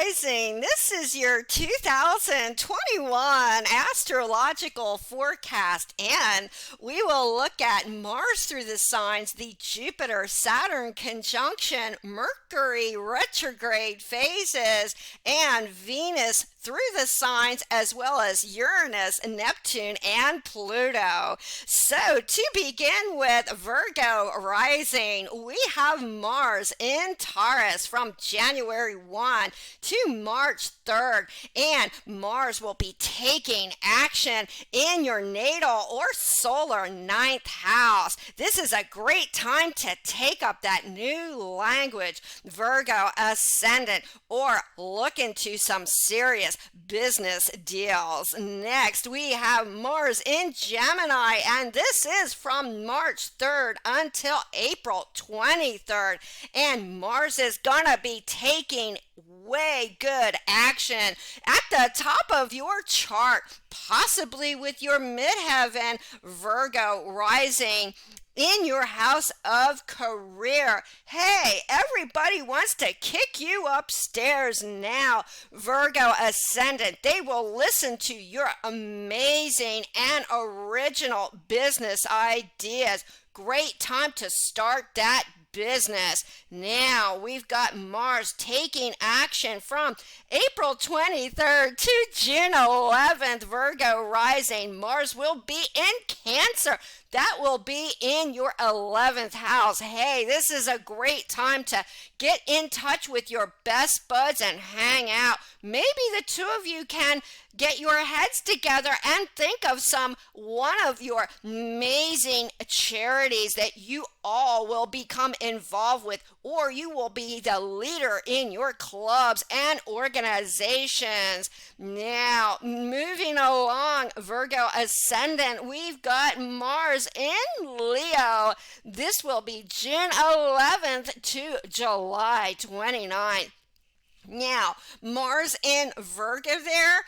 Rising. This is your 2021 astrological forecast, and we will look at Mars through the signs, the Jupiter-Saturn conjunction, Mercury retrograde phases, and Venus through the signs, as well as Uranus, Neptune, and Pluto. So to begin with Virgo rising, we have Mars in Taurus from January 1 to March 3rd, and Mars will be taking action in your natal or solar ninth house. This is a great time to take up that new language, Virgo ascendant, or look into some serious business deals. Next, we have Mars in Gemini, and this is from March 3rd until April 23rd. And Mars is gonna be taking way good action at the top of your chart, possibly with your midheaven Virgo rising in your house of career. Hey, everybody wants to kick you upstairs now, Virgo ascendant. They will listen to your amazing and original business ideas. Great time to start that business. Now we've got Mars taking action from April 23rd to June 11th, Virgo rising. Mars will be in Cancer. That will be in your 11th house. Hey, this is a great time to get in touch with your best buds and hang out. Maybe the two of you can get your heads together and think of one of your amazing charities that you all will become involved with, or you will be the leader in your clubs and organizations. Now, moving along, Virgo ascendant, we've got Mars in Leo. This will be June 11th to July 29th. Now, Mars in Virgo there,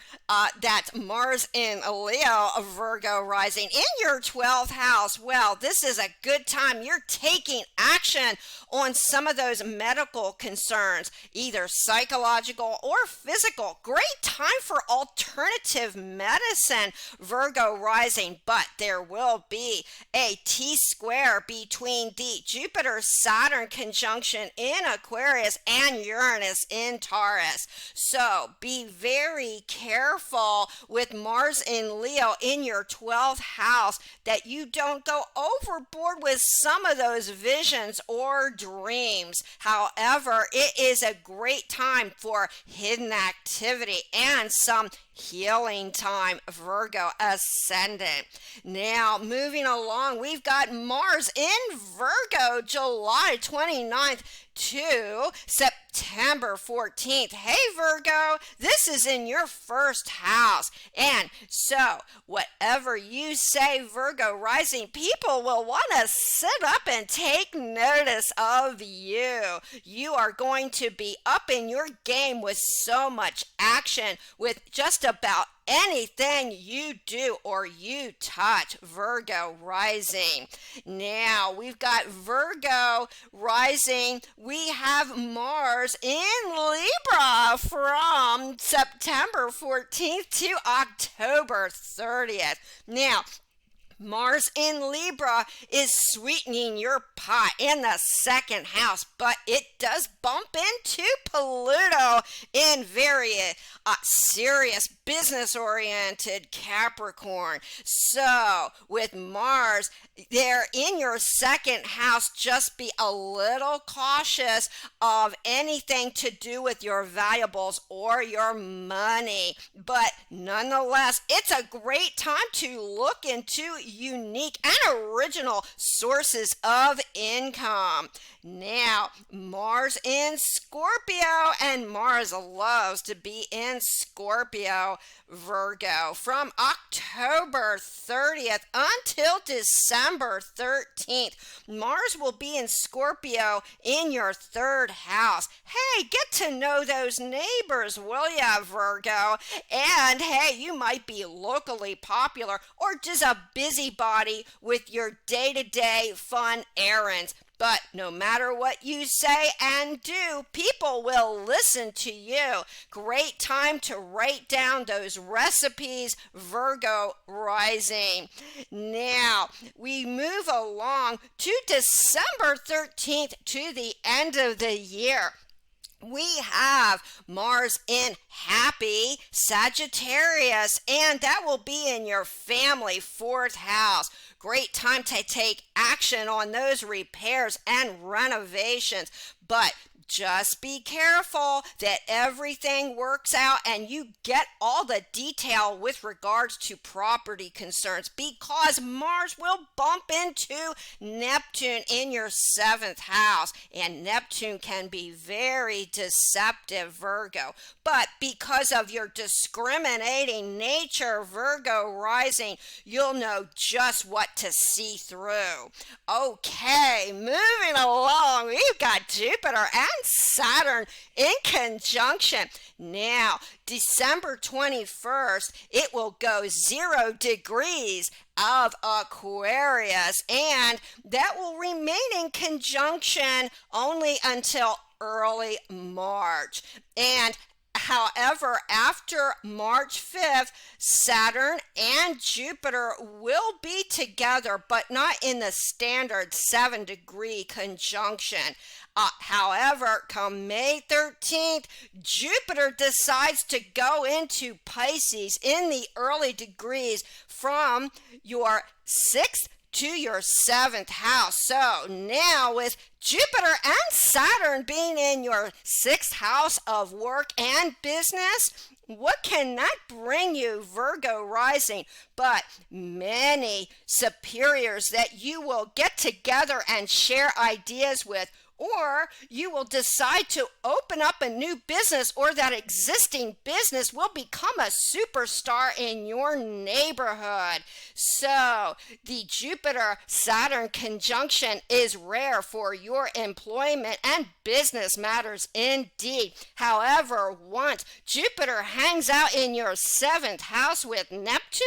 that's Mars in Leo, Virgo rising in your 12th house. Well, this is a good time. You're taking action on some of those medical concerns, either psychological or physical. Great time for alternative medicine, Virgo rising, but there will be a T-square between the Jupiter-Saturn conjunction in Aquarius and Uranus in Taurus. So be very careful with Mars in Leo in your 12th house that you don't go overboard with some of those visions or dreams. However, it is a great time for hidden activity and some healing time, Virgo ascendant. Now, moving along, we've got Mars in Virgo, July 29th to September 14th. Hey Virgo, this is in your first house. And so, whatever you say, Virgo rising, people will want to sit up and take notice of you. You are going to be up in your game with so much action with just about anything you do or you touch, Virgo rising. Now, we've got Virgo rising. We have Mars in Libra from September 14th to October 30th. Now, Mars in Libra is sweetening your pot in the second house, but it does bump into Pluto in very serious business-oriented Capricorn. So with Mars there in your second house, just be a little cautious of anything to do with your valuables or your money. But nonetheless, it's a great time to look into unique and original sources of income. Now, Mars in Scorpio, and Mars loves to be in Scorpio, Virgo, from October 30th until December 13th. Mars will be in Scorpio in your third house. Hey, get to know those neighbors, will ya, Virgo? And hey, you might be locally popular or just a busybody with your day-to-day fun errands. But no matter what you say and do, people will listen to you. Great time to write down those recipes, Virgo rising. Now, we move along to December 13th, to the end of the year. We have Mars in happy Sagittarius, and that will be in your family 4th house. Great time to take action on those repairs and renovations, but just be careful that everything works out and you get all the detail with regards to property concerns, because Mars will bump into Neptune in your 7th house, and Neptune can be very deceptive, Virgo. But because of your discriminating nature, Virgo rising, you'll know just what to see through. Okay, moving along, we've got Jupiter and Saturn in conjunction. Now, December 21st, it will go 0 degrees of Aquarius, and that will remain in conjunction only until early March. And however, after March 5th, Saturn and Jupiter will be together, but not in the standard 7-degree conjunction. However, come May 13th, Jupiter decides to go into Pisces in the early degrees from your 6th to your 7th house. So now with Jupiter and Saturn being in your 6th house of work and business, what can that bring you, Virgo rising, but many superiors that you will get together and share ideas with, or you will decide to open up a new business, or that existing business will become a superstar in your neighborhood. So the Jupiter-Saturn conjunction is rare for your employment and business matters indeed. However, once Jupiter hangs out in your 7th house with Neptune,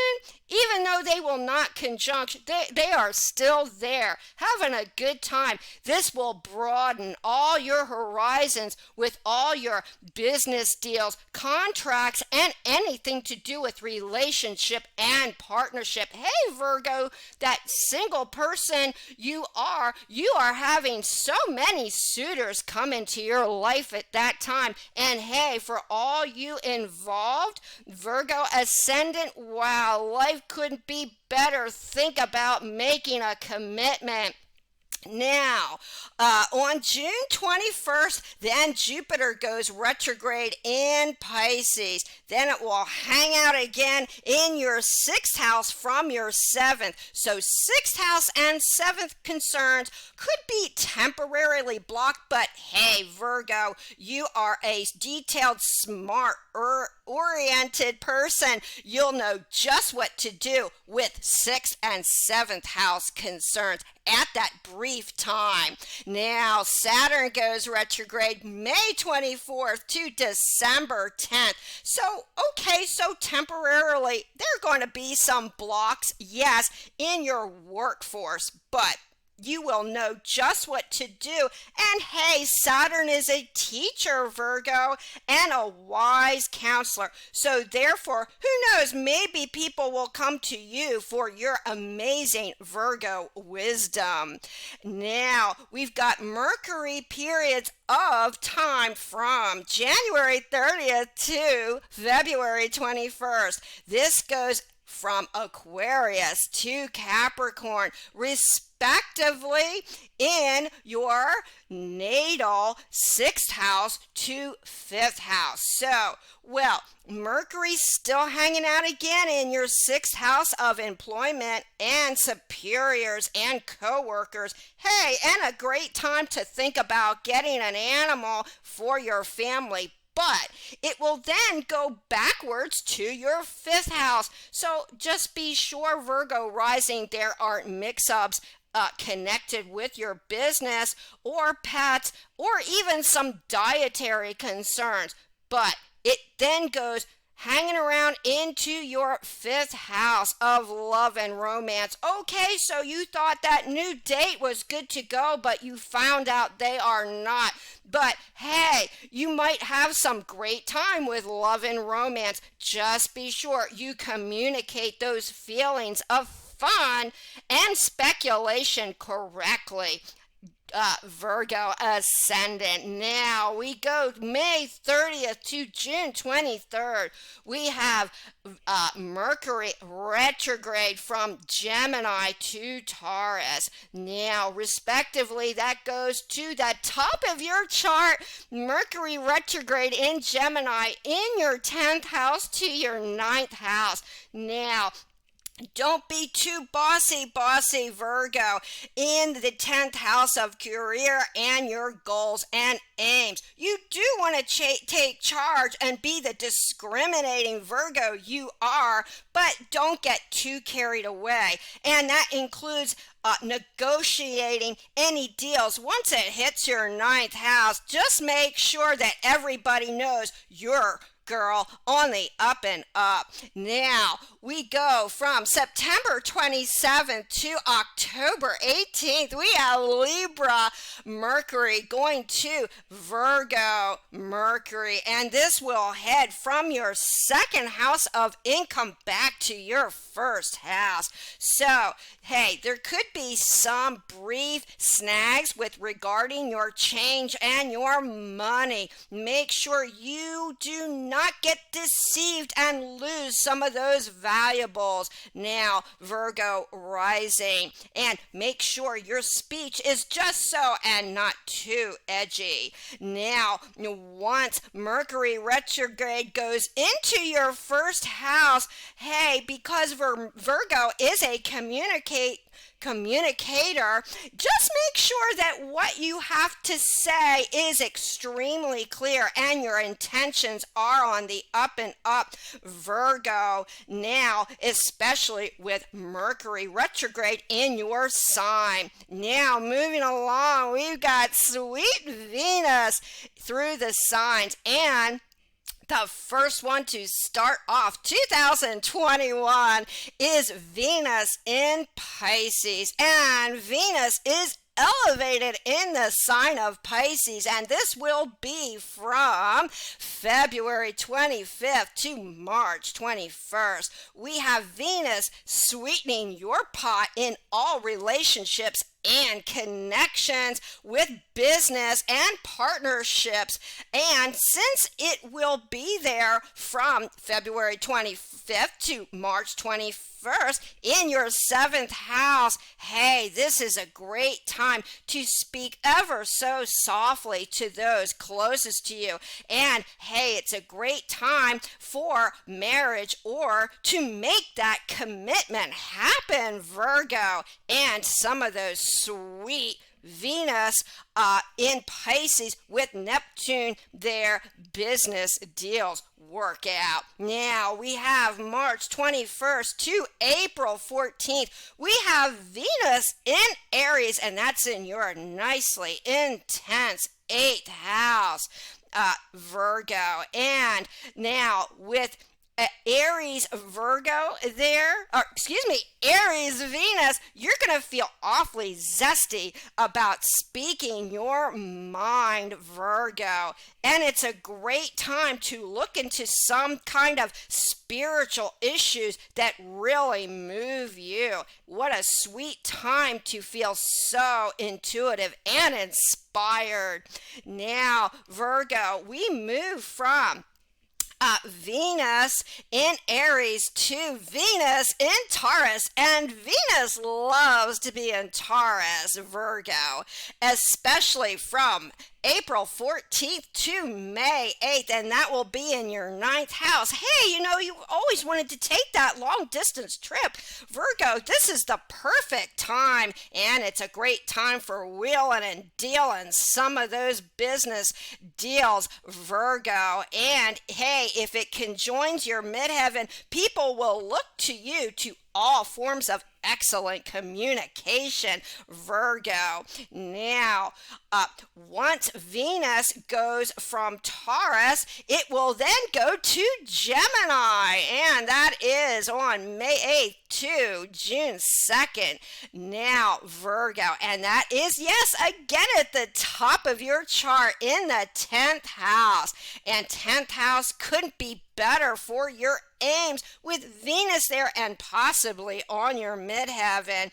even though they will not conjunct, they are still there, having a good time. This will broaden all your horizons with all your business deals, contracts, and anything to do with relationship and partnership. Hey, Virgo, that single person you are having so many suitors come into your life at that time. And hey, for all you involved, Virgo ascendant, wow, life couldn't be better. Think about making a commitment. Now, on June 21st, then Jupiter goes retrograde in Pisces. Then it will hang out again in your 6th house from your 7th. So 6th house and 7th concerns could be temporarily blocked, but hey, Virgo, you are a detailed, smart, oriented person. You'll know just what to do with 6th and 7th house concerns at that brief time. Now, Saturn goes retrograde May 24th to December 10th. So temporarily, there are going to be some blocks, yes, in your workforce, but you will know just what to do. And hey, Saturn is a teacher, Virgo, and a wise counselor. So therefore, who knows, maybe people will come to you for your amazing Virgo wisdom. Now, we've got Mercury periods of time from January 30th to February 21st. This goes from Aquarius to Capricorn, respectively, in your natal 6th house to 5th house. So, well, Mercury's still hanging out again in your 6th house of employment and superiors and co-workers. Hey, and a great time to think about getting an animal for your family. But it will then go backwards to your 5th house. So just be sure, Virgo rising, there aren't mix-ups connected with your business or pets or even some dietary concerns. But it then goes hanging around into your 5th house of love and romance. Okay, so you thought that new date was good to go, but you found out they are not. But hey, you might have some great time with love and romance. Just be sure you communicate those feelings of fun and speculation correctly. Virgo ascendant. Now we go May 30th to June 23rd. We have Mercury retrograde from Gemini to Taurus. Now, respectively, that goes to the top of your chart. Mercury retrograde in Gemini in your 10th house to your 9th house. Now, don't be too bossy, Virgo, in the 10th house of career and your goals and aims. You do want to take charge and be the discriminating Virgo you are, but don't get too carried away. And that includes negotiating any deals. Once it hits your 9th house, just make sure that everybody knows you're girl on the up and up. Now we go from September 27th to October 18th. We have Libra Mercury going to Virgo Mercury, and this will head from your 2nd house of income back to your 1st house. So hey, there could be some brief snags with regarding your change and your money. Make sure you do not get deceived and lose some of those valuables. Now, Virgo rising, and make sure your speech is just so and not too edgy. Now, once Mercury retrograde goes into your 1st house, hey, because Virgo is a communicator, just make sure that what you have to say is extremely clear and your intentions are on the up and up, Virgo. Now, especially with Mercury retrograde in your sign. Now, moving along, we've got sweet Venus through the signs, and the first one to start off 2021 is Venus in Pisces, and Venus is elevated in the sign of Pisces, and this will be from February 25th to March 21st. We have Venus sweetening your pot in all relationships and connections with business and partnerships. And since it will be there from February 25th to March 21st in your 7th house, hey, this is a great time to speak ever so softly to those closest to you. And hey, it's a great time for marriage or to make that commitment happen, Virgo. And some of those sweet Venus in Pisces with Neptune, their business deals work out. Now we have March 21st to April 14th. We have Venus in Aries, and that's in your nicely intense 8th house, Virgo. And now with Aries Virgo there, Aries Venus, you're going to feel awfully zesty about speaking your mind, Virgo. And it's a great time to look into some kind of spiritual issues that really move you. What a sweet time to feel so intuitive and inspired. Now, Virgo, we move from Venus in Aries to Venus in Taurus, and Venus loves to be in Taurus, Virgo, especially from April 14th to May 8th, and that will be in your 9th house. Hey, you always wanted to take that long distance trip. Virgo, this is the perfect time, and it's a great time for wheeling and dealing some of those business deals, Virgo. And hey, if it conjoins your midheaven, people will look to you to all forms of excellent communication, Virgo. Now, once Venus goes from Taurus, it will then go to Gemini, and that is on May 8th to June 2nd. Now, Virgo, and that is, yes, again at the top of your chart in the 10th house. And 10th house couldn't be better for your aims with Venus there and possibly on your midheaven.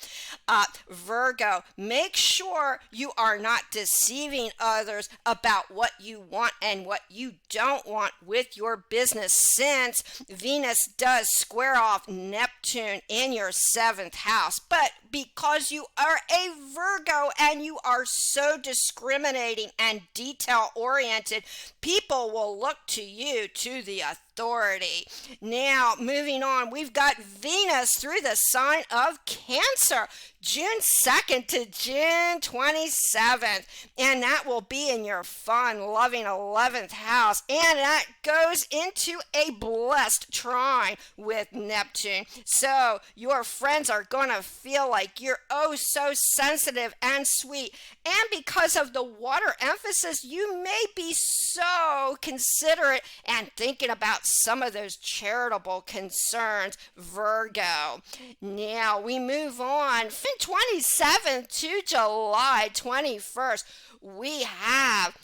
Virgo, make sure you are not deceiving others about what you want and what you don't want with your business, since Venus does square off Neptune in your 7th house. But because you are a Virgo and you are so discriminating and detail oriented, people will look to you, to the authority. Now, moving on, we've got Venus through the sign of Cancer, June 2nd to June 27th, and that will be in your fun, loving 11th house, and that goes into a blessed trine with Neptune. So your friends are going to feel like you're oh so sensitive and sweet, and because of the water emphasis, you may be so considerate and thinking about some of those charitable concerns, Virgo. Now we move on from 27th to July 21st. We have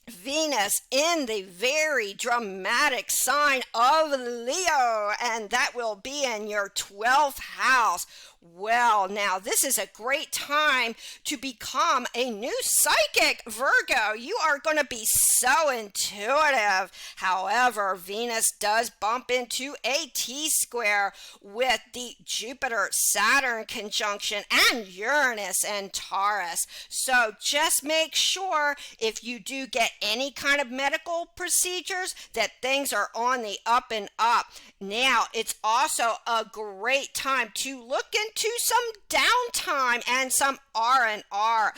Venus in the very dramatic sign of Leo, and that will be in your 12th house. Well, now this is a great time to become a new psychic, Virgo. You are going to be so intuitive. However, Venus does bump into a T-square with the Jupiter-Saturn conjunction and Uranus and Taurus. So just make sure if you do get any kind of medical procedures that things are on the up and up. Now, it's also a great time to look into some downtime and some R&R,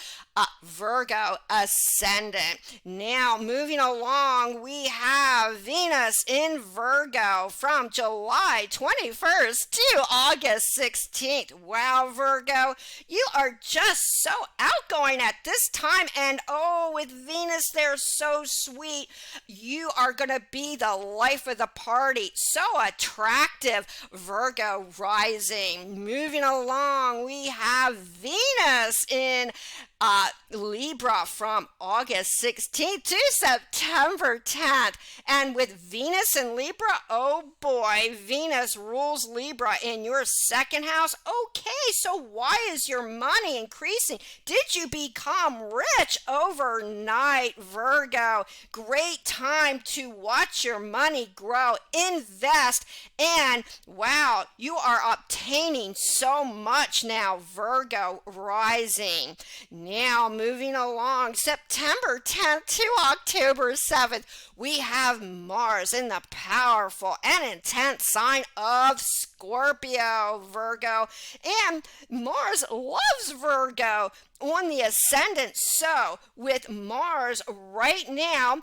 Virgo ascendant. Now, moving along, we have Venus in Virgo from July 21st to August 16th. Wow, Virgo, you are just so outgoing at this time, and oh, with Venus, they're so sweet. You are going to be the life of the party. So attractive, Virgo rising. Moving along, we have Venus in Libra from August 16th to September 10th. And with Venus in Libra, oh boy, Venus rules Libra in your 2nd house. Okay, so why is your money increasing? Did you become rich overnight, Virgo? Great time to watch your money grow, invest, and wow, you are obtaining so much now, Virgo rising. Now, moving along, September 10th to October 7th, we have Mars in the powerful and intense sign of Scorpio, Virgo. And Mars loves Virgo on the ascendant. So, with Mars right now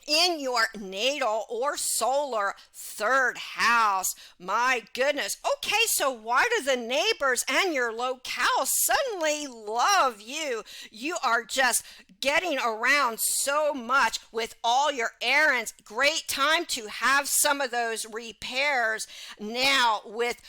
in your natal or solar 3rd house. My goodness. Okay, so why do the neighbors and your locale suddenly love you? You are just getting around so much with all your errands. Great time to have some of those repairs. Now with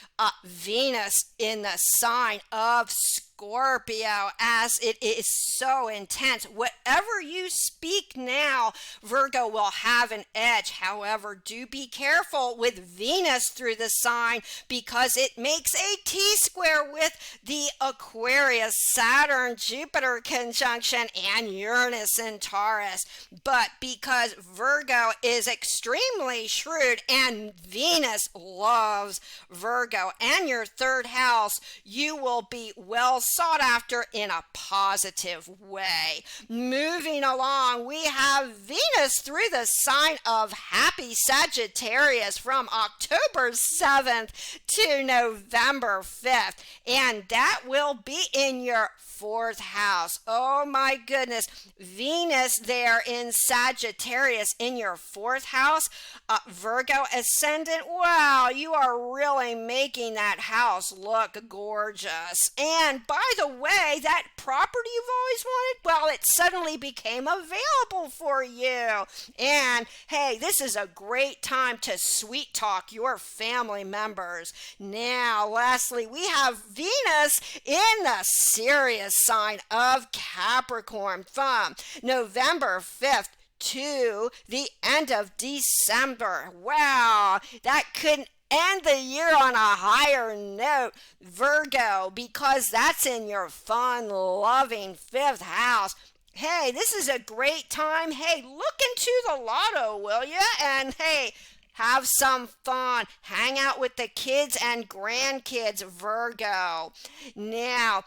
Venus in the sign of Scorpio, as it is so intense. Whatever you speak now, Virgo will have an edge. However, do be careful with Venus through the sign because it makes a T-square with the Aquarius, Saturn, Jupiter conjunction and Uranus in Taurus. But because Virgo is extremely shrewd and Venus loves Virgo and your 3rd house, you will be well sought after in a positive way. Moving along, we have Venus through the sign of happy Sagittarius from October 7th to November 5th, and that will be in your fourth house. Oh my goodness. Venus there in Sagittarius in your fourth house. Virgo ascendant. Wow, you are really making that house look gorgeous. And by the way, that property you've always wanted, well, it suddenly became available for you. And hey, this is a great time to sweet talk your family members. Now, lastly, we have Venus in the serious sign of Capricorn from November 5th to the end of December. Wow, that couldn't end the year on a higher note, Virgo, because that's in your fun-loving fifth house. Hey, this is a great time. Hey, look into the lotto, will you? And hey, have some fun. Hang out with the kids and grandkids, Virgo. Now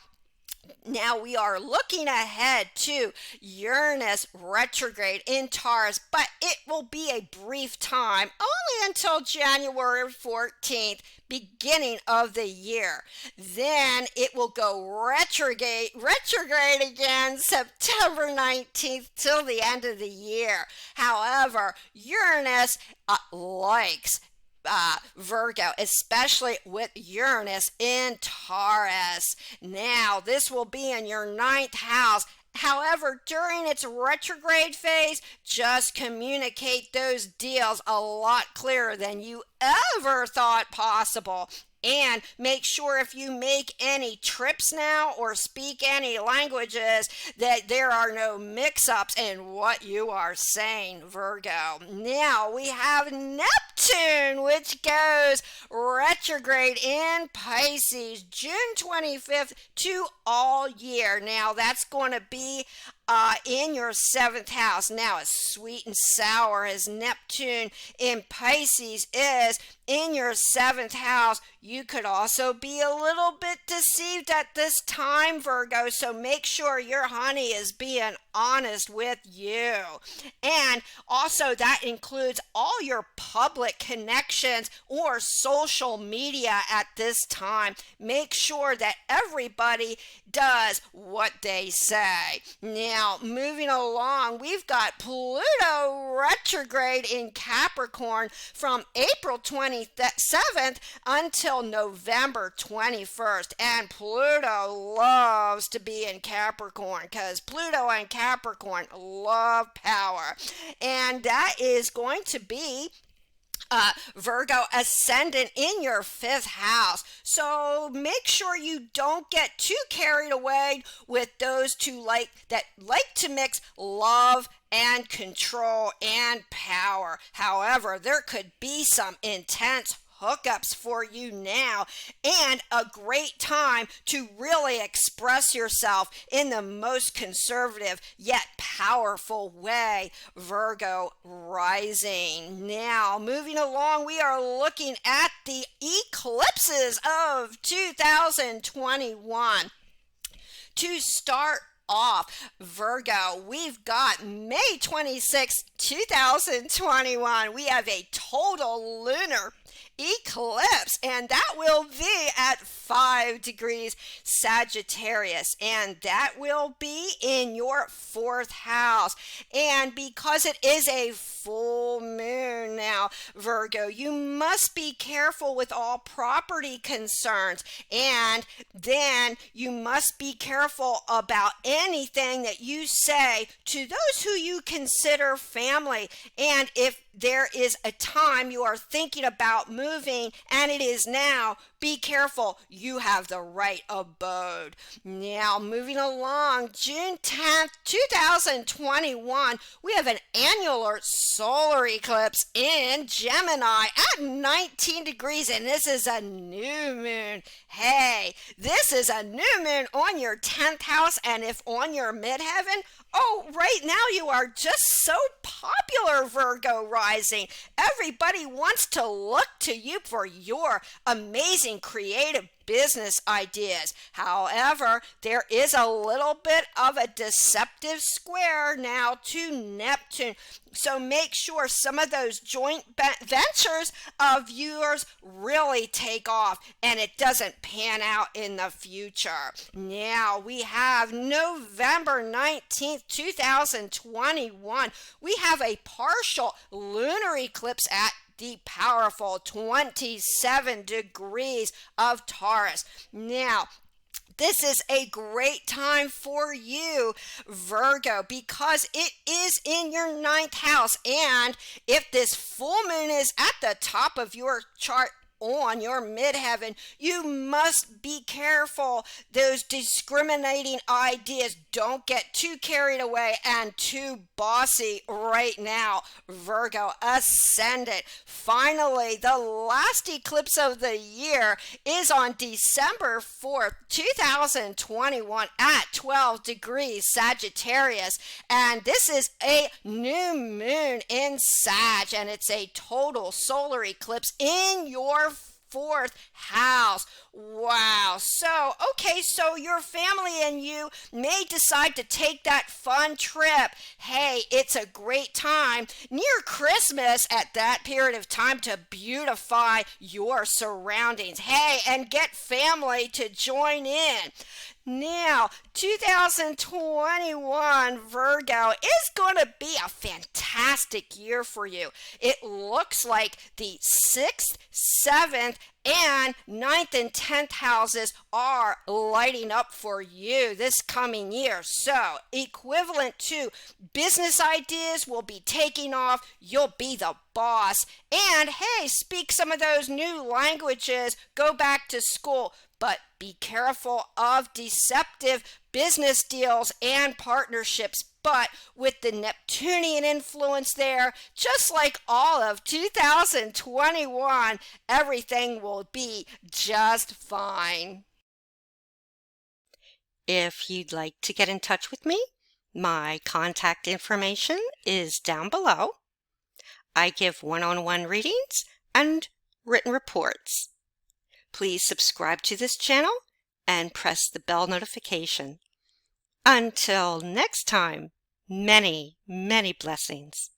we are looking ahead to Uranus retrograde in Taurus, but it will be a brief time, only until January 14th, beginning of the year. Then it will go retrograde again September 19th till the end of the year. However, Uranus likes Virgo, especially with Uranus in Taurus. Now, this will be in your ninth house. However, during its retrograde phase, just communicate those deals a lot clearer than you ever thought possible. And make sure if you make any trips now or speak any languages that there are no mix-ups in what you are saying, Virgo. Now we have Neptune, which goes retrograde in Pisces, June 25th to all year. Now that's going to be in your seventh house. Now, as sweet and sour as Neptune in Pisces is in your seventh house, you could also be a little bit deceived at this time, Virgo. So make sure your honey is being honest with you. And also that includes all your public connections or social media at this time. Make sure that everybody does what they say. Now, moving along, we've got Pluto retrograde in Capricorn from April 27th until November 21st. And Pluto loves to be in Capricorn because Pluto and Capricorn love power. And that is going to be Virgo ascendant in your fifth house. So make sure you don't get too carried away with those two that like to mix love and control and power. However, there could be some intense hookups for you now, and a great time to really express yourself in the most conservative yet powerful way, Virgo rising. Now, moving along, we are looking at the eclipses of 2021. To start off, Virgo, we've got May 26, 2021. We have a total lunar eclipse, and that will be at 5 degrees Sagittarius, and that will be in your fourth house. And because it is a full moon now, Virgo, you must be careful with all property concerns, and then you must be careful about anything that you say to those who you consider family. And if there is a time you are thinking about moving, and it is now, be careful, you have the right abode. Now, moving along, June 10th, 2021, we have an annular solar eclipse in Gemini at 19 degrees, and this is a new moon. Hey, this is a new moon on your 10th house, and if on your midheaven, oh, right now you are just so popular, Virgo rising. Everybody wants to look to you for your amazing chasing creative business ideas. However, there is a little bit of a deceptive square now to Neptune. So make sure some of those joint ventures of yours really take off and it doesn't pan out in the future. Now we have November 19th, 2021. We have a partial lunar eclipse at the powerful 27 degrees of Taurus. Now, this is a great time for you, Virgo, because it is in your 9th house. And if this full moon is at the top of your chart on your midheaven, you must be careful. Those discriminating ideas, don't get too carried away and too bossy right now, Virgo ascendant. Finally, the last eclipse of the year is on December 4th, 2021 at 12 degrees Sagittarius. And this is a new moon in Sag, and it's a total solar eclipse in your 4th house. Wow. So your family and you may decide to take that fun trip. Hey, it's a great time near Christmas at that period of time to beautify your surroundings. Hey, and get family to join in. Now, 2021 Virgo is going to be a fantastic year for you. It looks like the 6th, 7th, and 9th and 10th houses are lighting up for you this coming year. So, equivalent to business ideas will be taking off. You'll be the boss. And hey, speak some of those new languages. Go back to school. But be careful of deceptive business deals and partnerships. But with the Neptunian influence there, just like all of 2021, everything will be just fine. If you'd like to get in touch with me, my contact information is down below. I give one-on-one readings and written reports. Please subscribe to this channel and press the bell notification. Until next time, many, many blessings.